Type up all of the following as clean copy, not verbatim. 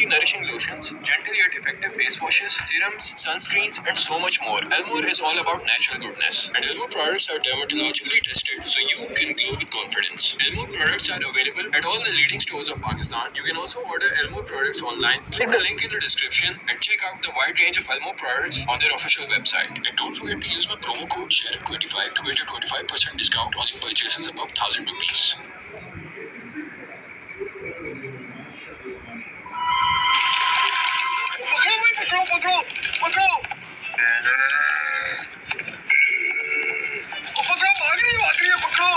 deliciously nourishing lotions, gentle yet effective face washes, serums, sunscreens, and so much more. Elmore is all about natural goodness, and Elmore products are dermatologically tested, so you can glow with confidence. Elmore products are available at all the leading stores of Pakistan. You can also order Elmore products online. Click the link in the description and check out the wide range of Elmore products on their official website. And don't forget to use my promo code SHARIF25 to get a 25% discount on your purchases above 1000 rupees. पकड़ो पकड़ो पकड़ो पकड़ो भाग रही है पकड़ो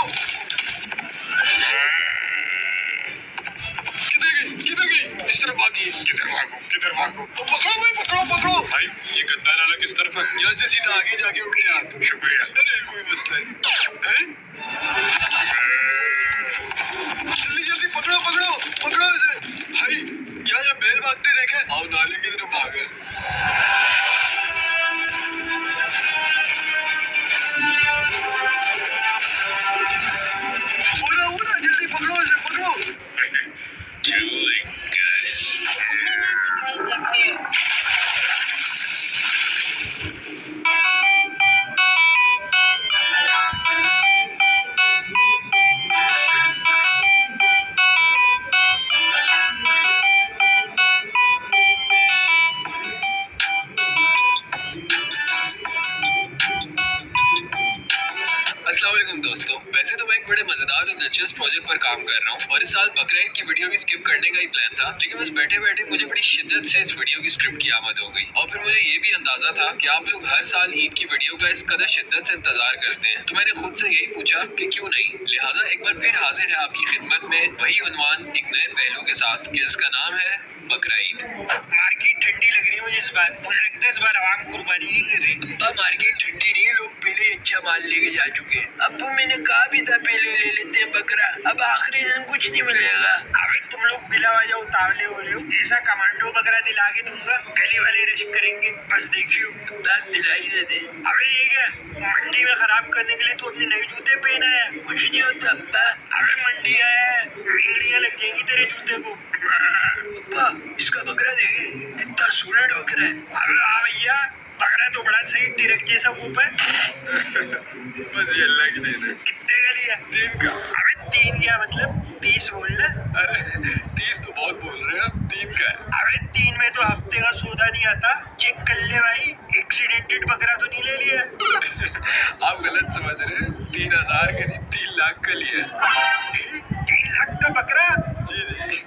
किधर गई इस तरफ भागी किधर भागो पकड़ो भाई पकड़ो भाई ये गद्दा नाला किस तरफ है यहाँ से सीधा आगे जाके उठ गया शुक्रिया अरे कोई मसला नहीं जल्दी पकड़ो इसे भाई यहाँ बैल भागते देखे आओ नाले की तरफ भागे पूरा जल्दी पकड़ो इसे पकड़ो अस्सलाम दोस्तों, वैसे तो मैं एक बड़े मजेदार और दिलचस्प प्रोजेक्ट पर काम कर रहा हूँ और इस साल बकरा ईद की वीडियो भी स्किप करने का ही प्लान था, लेकिन बस बैठे बैठे मुझे बड़ी शिद्दत से इस वीडियो की स्क्रिप्ट की आमद हो गई और फिर मुझे ये भी अंदाजा था कि आप लोग हर साल ईद की वीडियो का इस कदर शिद्दत से इंतजार करते हैं, तो मैंने खुद से यही पूछा कि क्यों नहीं। लिहाजा एक बार फिर हाजिर है आपकी खिदमत में वही उन्वान एक नए पहलू के साथ, जिसका नाम है बकरा ईद। मार्केट ठंडी लग रही है मुझे इस बार, मुझे लगता है इस बार आवाम कुर्बानी नहीं कर रही। अब मार्केट ठंडी नहीं, लोग पहले अच्छा माल लेके जा चुके हैं। अब तो मैंने कहा भी था पहले ले लेते हैं बकरा, अब आखिरी दिन कुछ नहीं मिलेगा। अबे तुम लोग बिला वजह उतावले हो रहे हो, ऐसा कमांडो बकरा दिला के दूंगा, गली वाले रश करेंगे, बस देखियो। दाद दिलाई न दे। अबे ये क्या मंडी में खराब करने के लिए तू अपने नए जूते पहना है? कुछ नहीं होता अब्बा। अबे मंडी आया है, भेड़ियां लग जाएंगी तेरे जूते को। अब्बा इसका बकरा देखे, कितना सूरज बकरा है। अबे हाँ भैया, बकरा तो बड़ा सही टिरक जैसा ऊप है। बस ये अल्लाह की देन है। कितने का लिया? 3 का। अबे 3 क्या मतलब 30 बोलना? अरे 30 तो बहुत बोल रहे हैं, 3 का है। अबे 3 में तो हफ्ते का सौदा नहीं आता, चेक कर ले भाई, एक्सीडेंटेड बकरा तो नहीं ले लिया? आप गलत समझ रहे हैं, 3000 का नहीं 3 लाख का लिया है। 3 लाख का बकरा? जी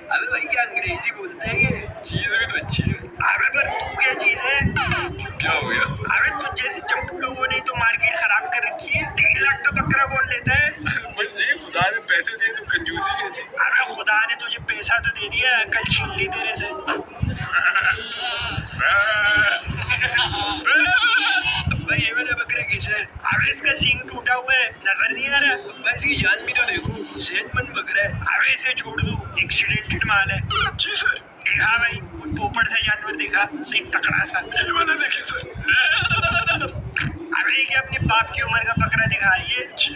अबे भाई क्या अंग्रेजी बोलते हैं, ये चीज भी तो अच्छी है। अबे पर तू क्या चीज है? क्या हो गया? अबे तुझ जैसे चप्पू लोगों ने तो मार्केट खराब कर रखी है, 3 लाख का बकरा कौन लेता है? बस जी खुदा ने पैसे दिए तो कंजूसी कैसी? अबे खुदा ने तुझे पैसा तो दे दिया, कल छीन ली तेरे से। भाई ये वाला बकरा कैसा है? अबे इसका सींग टूटा हुआ है, नजर नहीं आ रहा? बस ये जान भी तो देखो, सेहतमंद बकरा है। अबे इसे छोड़ दो, एक्सीडेंटेड माल है। जी सर। देखा भाई, वो पोपट सा जानवर देखा, सही तकड़ा सा। ये वाला देखे सर। अबे ये क्या अपने बाप की उम्र का बकरा दिखा रही है? जी।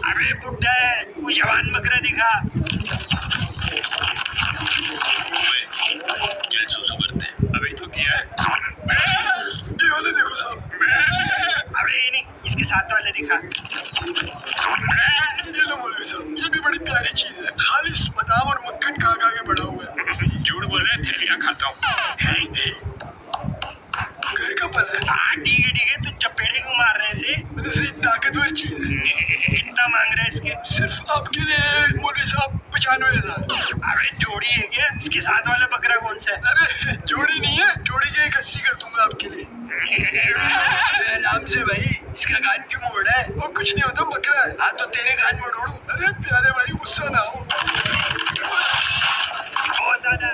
अबे बुड्ढा है, कोई जवान बकरा दिखा। क्या सुसु करते हैं? अभी तो किया है। ये वाला देखो साहब। अबे ये नहीं, इसके साथ वाला दिखा। ये लो मौलवी साहब, ये भी बड़ी प्यारी चीज है, खालिस बादाम और मक्खन खा खा के बड़ा हुआ है। झूठ बोल रहा है, थैलियां खाता हूँ। घर का पल है। हाँ ठीक है, तू चपेटे क्यों मार रहे हैं इसे? वैसे ताकतवर चीज है। कितना मांग रहे हैं इसके? सिर्फ आपके लिए मौलवी साहब 95,000। अबे जोड़ी है क्या? इसके साथ वाला बकरा कौन सा है? अरे जोड़ी नहीं है, जोड़ी के 80 कर दूंगा आपके लिए। आराम से भाई, इसका कान क्यों मोड़ है? वो कुछ नहीं होता, बकरा है। हाँ तो तेरे कान मोड़ू। अरे प्यारे भाई गुस्सा ना हो। बहुत ज्यादा।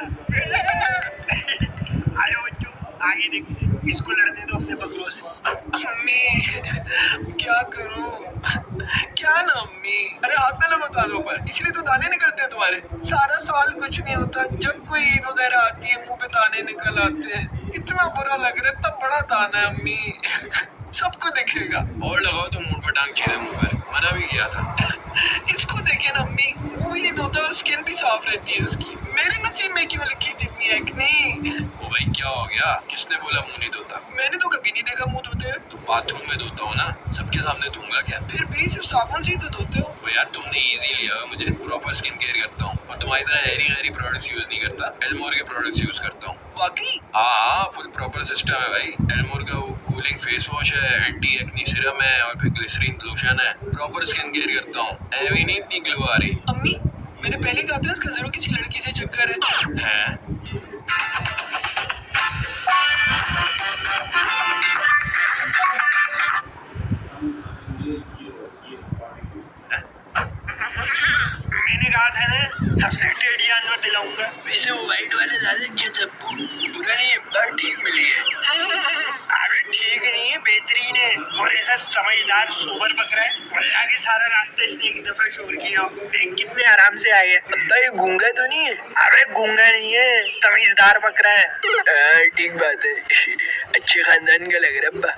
आयो बच्चों, आगे देखते हैं, इसको लड़ने दो अपने बकरों से। अम्मी क्या करूं? क्या ना अम्मी? अरे हाथ में लगो दानों पर, इसलिए तो दाने निकलते हैं तुम्हारे। सारा साल कुछ नहीं होता, जब कोई ईद वगैरह आती है मुंह पे दाने निकल आते हैं। इतना बुरा लग रहा है, इतना बड़ा दाना है अम्मी। सबको दिखेगा। और लगाओ तो मुंह पर टांग छेड़े मुंह पर, मना भी किया था। इसको देखिए ना अम्मी, मुंह भी नहीं धोता और स्किन भी साफ रहती है इसकी। मेरे नसीब में क्यों लिखी थी इतनी ठीक नहीं। ओ भाई क्या हो गया? किसने बोला मुंह नहीं धोता? मैंने तो कभी नहीं देखा मुंह धोते हुए। तो बाथरूम में धोता हूँ ना, सबके सामने धोऊंगा क्या? फिर भी सिर्फ साबुन से ही तो धोते हो। तो यार तुमने इजी लिया है, मुझे प्रॉपर स्किन केयर करता हूँ और तुम्हारी तरह हैरी प्रोडक्ट्स यूज नहीं करता, एल्मोर के प्रोडक्ट्स यूज करता हूँ। वाकई? हाँ, फुल प्रॉपर सिस्टम है भाई। एल्मोर का वो कूलिंग फेस वॉश है, एंटी एक्नी सीरम है और फिर ग्लिसरीन लोशन है। प्रॉपर स्किन केयर करता हूँ, ऐवी नहीं इतनी ग्लो आ रही। अम्मी, मैंने पहले कहा था इसका जरूर किसी लड़की से चक्कर है। मैंने कहा था ना सबसे टेढ़ी जानवर दिलाऊंगा। वैसे वो व्हाइट वाले ज्यादा अच्छे थे, बुरा नहीं है, ठीक मिली है। अबे ठीक नहीं है, बेहतरीन है और ऐसा समझदार सोबर बकरा है। अल्लाह के सारा रास्ता इसने एक दफा शोर किया। देख कितने आराम से आ गया। अब्बा ये गूंगा तो नहीं है? अबे गूंगा नहीं है, तमीजदार बकरा है। ठीक बात है, अच्छे खानदान का लग रहा है अब्बा।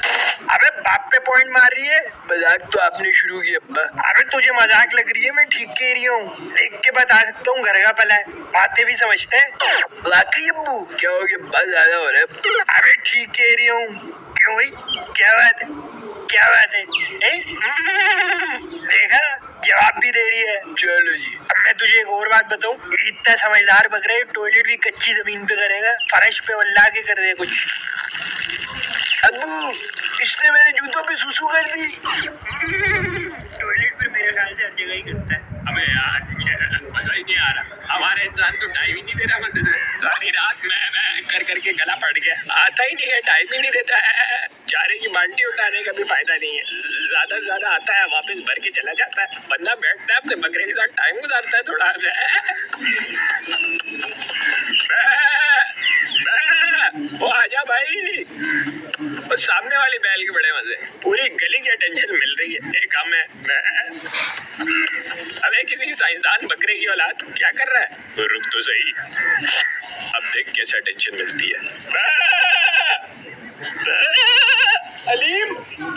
अबे बाप पे पॉइंट मार रही है। मजाक तो आपने शुरू किया अब्बा। अबे तुझे मजाक लग रही है, मैं ठीक कह रही हूँ। देख के बता सकता हूँ घर का पला है, बातें भी समझते हैं। वाकई अब्बू? क्या हो गया अब्बा, ज्यादा हो रहा है? अबे ठीक कह रही हूँ। क्यों भाई, क्या बात है, क्या बात है? देखा, जवाब भी दे रही है। चलो जी। अब मैं तुझे एक और बात बताऊं, इतना समझदार बकरा है, टॉयलेट भी कच्ची जमीन पे करेगा, फर्श पे वल्ला के कर दे कुछ। अब्बू, इसने मेरे जूतों पे सुसु कर दी। टॉयलेट पे मेरे ख्याल से हर जगह ही करता है। अबे यार मजा ही नहीं आ रहा, हमारे इंसान तो टाइम ही नहीं दे रहा। मतलब सारी रात मैं कर करके गला फट गया, आता ही नहीं है, टाइम ही नहीं देता है। चारे की बाल्टी उठाने का भी फायदा नहीं है, ज्यादा से ज्यादा आता है वापस भर के चला जाता है। बंदा बैठता है अपने बकरे के साथ टाइम गुजारता है थोड़ा। वो आजा भाई, और सामने वाली बैल के बड़े मजे, पूरी गली की अटेंशन मिल रही है। एक काम है, अबे किसी साइंसदान बकरे की औलाद क्या कर रहा है? रुक तो सही, अब देख कैसे अटेंशन मिलती है। अलीम,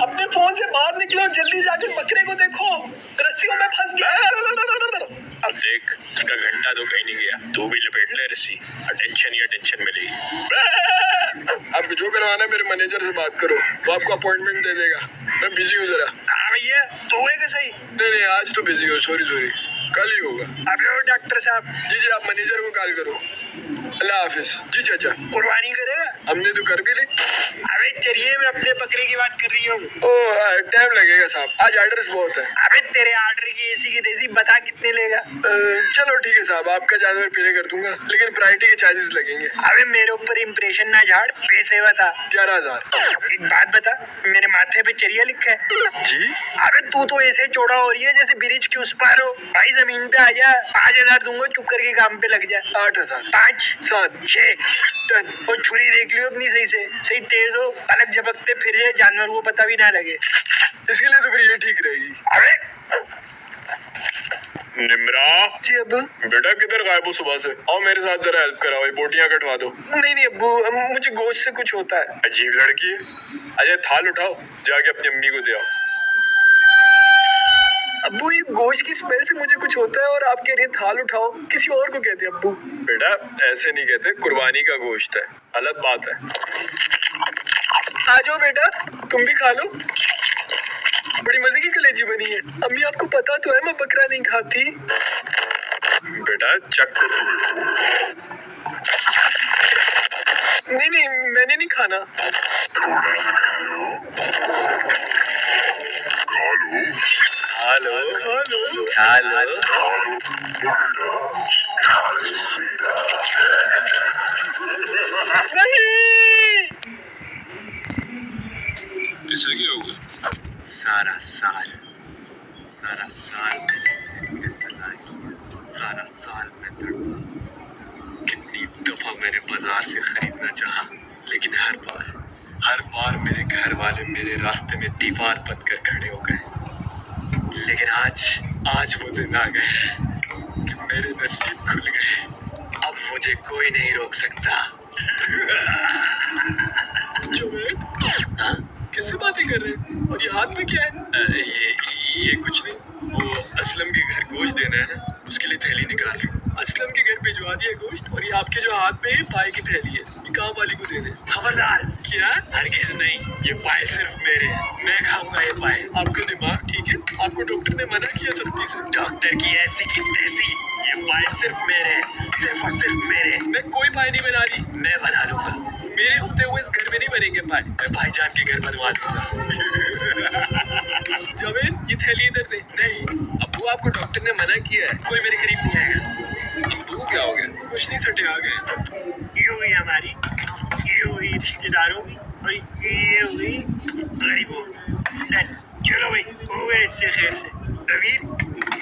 अपने फोन से बाहर निकलो और जल्दी जाकर बकरे को देखो, रस्सियों में फंस गया। अब देख, उसका घंटा तो कहीं नहीं गया, तू भी लपेट ले रस्सी, अटेंशन ही अटेंशन मिलेगी। अब जो करवाना है मेरे मैनेजर से बात करो, वो आपको अपॉइंटमेंट दे देगा। मैं बिजी हूँ जरा। हाँ भैया, तो हुए सही। नहीं आज तो बिजी हूँ, सॉरी, कल ही होगा। अबे ओ डॉक्टर साहब। जी आप मैनेजर को कॉल करो। अल्लाह हाफिज। जी चाचा। कुर्बानी करेगा? हमने तो कर भी ली। अबे चलिए, मैं अपने बकरे की बात कर रही हूँ। टाइम लगेगा साहब, आज ऑर्डर्स बहुत है। अबे तेरे ऑर्डर की एसी की देसी बता कितने लेगा? चलो ठीक है साहब, आपका जानवर पे कर दूंगा, लेकिन प्रायोरिटी के चार्जेस लगेंगे। अबे मेरे ऊपर इम्प्रेशन ना झाड़, पैसे बता। 11,000। एक बात बता, मेरे माथे पे चरिया लिखा है। जी? अबे तू तो ऐसे चौड़ा हो रही है जैसे ब्रिज के उस पार हो। भाई जमीन पे आ जा, 5,000 दूंगा, चुप करके काम पे लग जा। 8,000। 5, 7, 6 टन। और छुरी देख लियो अपनी सही से, सही तेज हो, अलग झपकते फिर जाए, जानवर को पता भी ना लगे। इसके लिए तो फिर ये ठीक रहेगी। अबे निम्रा जी अब्बू। बेटा किधर गायब हो सुबह से? आओ मेरे साथ जरा हेल्प कराओ, ये बोटियां कटवा दो। नहीं अब्बू, मुझे गोश्त से कुछ होता है। अजीब लड़की है। अच्छा थाल उठाओ, जाके अपनी अम्मी को दे आओ। अब्बू ये गोश्त की स्मेल से मुझे कुछ होता है और आप कह रहे हैं थाल उठाओ, किसी और को कहते हैं अब्बू। बेटा ऐसे नहीं कहते, कुर्बानी का गोश्त है, अलग बात है। आ जाओ बेटा, तुम भी खा लो, बड़ी मजे की कलेजी बनी है। अम्मी आपको पता तो है मैं बकरा नहीं खाती। बेटा चक। नहीं मैंने नहीं खाना। Hello hello. नहीं, इससे क्या होगा? सारा साल मैंने इंतजार किया, सारा साल मैं तड़पा। कितनी दफा मैंने बाजार से खरीदना चाहा, लेकिन हर बार मेरे घर वाले मेरे रास्ते में दीवार बनकर खड़े हो गए। लेकिन आज वो दिन आ गए कि मेरे नसीब खुल गए। अब मुझे कोई नहीं रोक सकता। हाँ? किससे बातें कर रहे हैं? और ये हाथ में क्या है? ये कुछ नहीं, वो असलम के घर गोश्त देना है ना, उसके लिए थैली निकाल रही हूँ। असलम के घर भिजवा दिया गोश्त, और ये आपके जो हाथ में है पाए की थैली है, ये काम वाली को दे दे। खबरदार। क्या? हरगिज नहीं, ये पाए सिर्फ मेरे हैं, मैं खाऊंगा ये पाए। आपका दिमाग ठीक है? आपको डॉक्टर ने मना किया सख्ती से? डॉक्टर की ऐसी की तैसी, ये पाए सिर्फ मेरे हैं, सिर्फ और सिर्फ मेरे। मैं कोई पाए नहीं बना रही, मैं बना लूंगा। मेरे होते हुए इस घर में नहीं बनेंगे पाए, मैं भाईजान के घर बनवा लूंगा। जावेद, ये थैली इधर दे। नहीं अब्बू, आपको डॉक्टर ने मना किया है, कोई मेरे करीब नहीं आएगा। अब्बू क्या हो गया? कुछ नहीं, सटे आ गए। ये हुई हमारी, ये हुई रिश्तेदारों की, और ये हुई गरीबों की। चलो भाई, हो गए इससे खैर से। रवीर,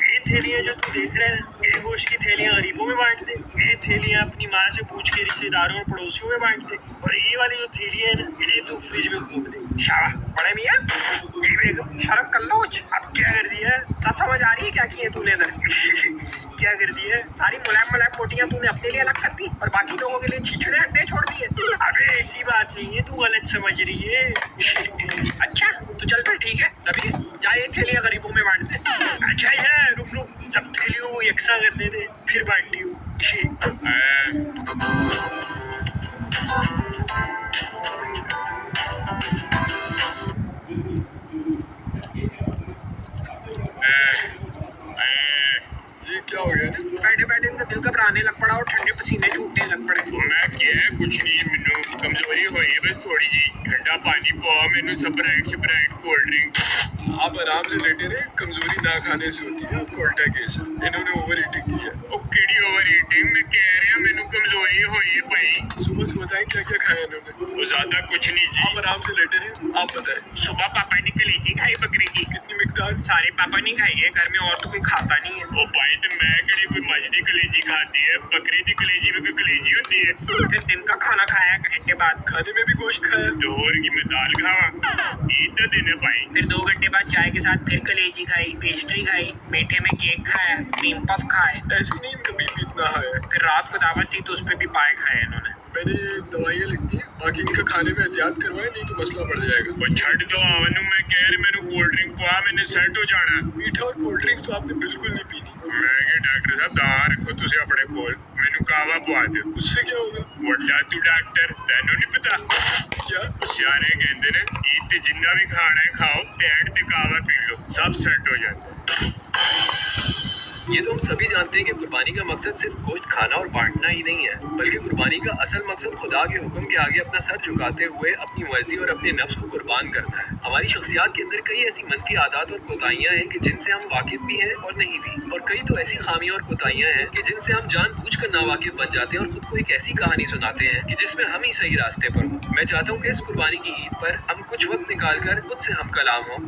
ये थैलियाँ जो तू देख रहा है ना, ये गोश्त की थैलियाँ गरीबों में बांट दे, ये थैलियाँ अपनी माँ से पूछ के रिश्तेदारों और पड़ोसियों में बांट दे, और ये वाली जो थैलियाँ है ना, इन्हें तू फ्रिज में घूम दे। शाबाश बड़े मियाँ। जी बेगम, शर्म कर लो। अब क्या कर दिया है? सब समझ आ रही है क्या किया तूने इधर? क्या कर दिया है? सारी मुलायम मुलायम बोटियाँ तूने अपने लिए अलग कर दी और बाकी लोगों के लिए छिछड़े अंडे छोड़ दिए। अबे ऐसी बात नहीं है, तू गलत समझ रही है। अच्छा तो चल फिर ठीक है, तभी जा ये थैलियाँ गरीबों में बांट दे। अच्छा यार रुक रुक, सब थैलियों को यकसा कर दे दे, फिर बांटी हूँ। जी क्या हो गया? बैठे बैठे इनका दिल घबराने लग पड़ा और ठंडे पसीने छूटने लग पड़े। मैं क्या कुछ नहीं, मैनू कमजोरी हुई है बस थोड़ी जी। ठंडा पानी पाओ मैनू, स्प्राइट कोल्ड ड्रिंक। आप आराम से लेटे रहे, कमजोरी ना खाने से होती है, आपको उल्टा केस है। इन्होंने ओवर ईटिंग की है। ओ केड़ी ओवर ईटिंग? मैं कह रहा मैनू कमजोरी हुई है भाई। सुबह से बताएं क्या क्या खाया इन्होंने? वो ज्यादा कुछ नहीं जी। आप आराम से लेटे रहे, आप बताएं। सुबह पापा ने कलेजी खाई बकरी की। कितनी मिकदार? सारे पापा ने खाई है, घर में और तो कोई खाता नहीं है। ओ भाई तो मैं कड़ी कोई मज दी कलेजी खाती है, बकरी दी कलेजी में कोई कलेजी होती है? फिर दिन का खाना खाया घंटे बाद। खाने में भी गोश्त खाया? तो और की मैं दाल खावा? ईद का दिन है भाई। फिर 2 घंटे बाद चाय के साथ फिर कलेजी खाई, पेस्ट्री खाई, मीठे में केक खाया, क्रीम पफ खाए। ऐसी नहीं कभी भी इतना है। फिर रात को दावत थी तो उस पर भी पाए खाए इन्होंने। मैंने दवाइयाँ लिखती है, बाकी इनका खाने में एहतियात करवाए, नहीं तो मसला बढ़ जाएगा। वो छड़ दो आवनु, मैं कह रहा मैनू कोल्ड ड्रिंक पा, मैंने सेट हो जाना। मीठा और कोल्ड ड्रिंक्स तो आपने बिल्कुल नहीं पीनी। मैं क्या डॉक्टर साहब दां रखो तुझे अपने कोल, मैनू कावा पवा दो। उससे क्या होगा? वड्डा तू डॉक्टर, तेनू नहीं पता? क्या? सियाने कहते ने ईद ते जिन्ना भी खाना है खाओ, टैंड ते कावा पी लो, सब सेट हो जाता। ये तो हम सभी जानते हैं कि कुर्बानी का मकसद सिर्फ गोश्त खाना और बांटना ही नहीं है, बल्कि कुर्बानी का असल मकसद खुदा के हुक्म के आगे अपना सर झुकाते हुए अपनी मर्जी और अपने नफ्स को कुर्बान करना है। हमारी शख्सियात के अंदर कई ऐसी मनफी आदत और कोताहियां हैं कि जिनसे हम वाकिफ भी हैं और नहीं भी, और कई तो ऐसी खामियां और कोताहियां हैं कि जिनसे हम जानबूझकर नावाकिफ बन जाते हैं और खुद को एक ऐसी कहानी सुनाते हैं कि जिसमें हम ही सही रास्ते पर हों। मैं चाहता हूँ कि इस कुर्बानी की ईद पर हम कुछ वक्त निकाल कर खुद से हम कलाम हों